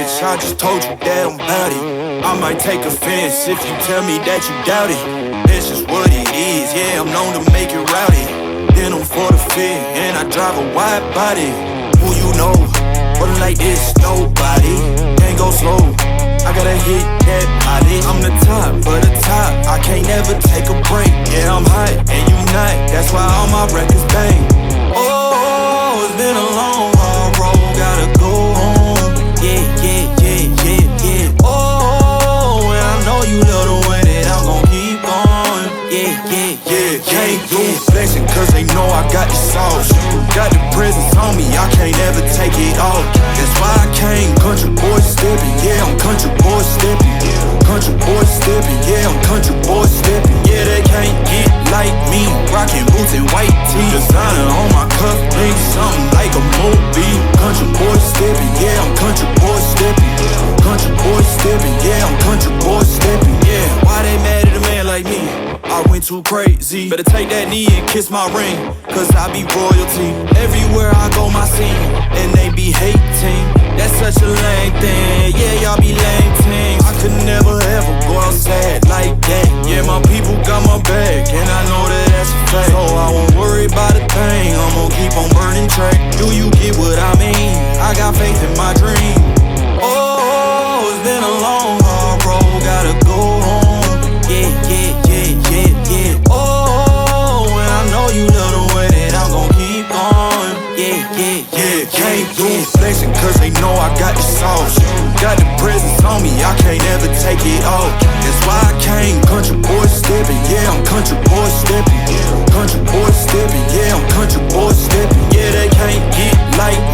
bitch, I just told you that I'm bout it. I might take offense if you tell me that you doubt it. It's just what it is, yeah, I'm known to make it rowdy. Then I'm for the fit, and I drive a wide body. Who you know, rolling like this, nobody. Can't go slow, I gotta hit that body. I'm the top for the top, I can't never take a break. Yeah, I'm hot, and you not, that's why all my records bang. Oh, it's been a long, hard road, gotta go home. Yeah, yeah, yeah, yeah, yeah. Oh, and I know you love the way that I'm gon' keep going. Yeah, yeah, yeah, can't do flexing, cause they know I got the sauce. Got the presence on me, I can't ever take it off. That's why I came, country boy stepping. Yeah, I'm country boy stepping. Country boy stepping, yeah, I'm country boy stepping. Yeah, they can't get like me, rocking boots and white tee. Designer on my cuff link, something like a movie. Country boy stepping, yeah, I'm country boy stepping. Country boy stepping, yeah, I'm country boy stepping. Yeah, why they mad at a man like me? I went too crazy. Better take that knee and kiss my ring, cause I be royalty. Everywhere I go, my scene, and they be hating. That's such a lame thing, yeah, y'all be lame teams. I could never ever go outside like that. Yeah, my people got my back, and I know that that's a fact. So I won't worry about a thing, I'm gon' keep on burning track. Do you get what I mean? I got faith in my dream. Oh, it's been a long, hard road, gotta go home. Yeah, yeah, yeah, yeah, yeah. Oh, and I know you love the way that I'm gon' keep going. Yeah, yeah, yeah, can't do flexing, cause they know I got the sauce. Got the presence on me, I can't ever take it off. That's why I came, country boy stepping. Yeah, I'm country boy stepping. Country boy stepping, yeah, I'm country boy stepping. Yeah, they can't get like me.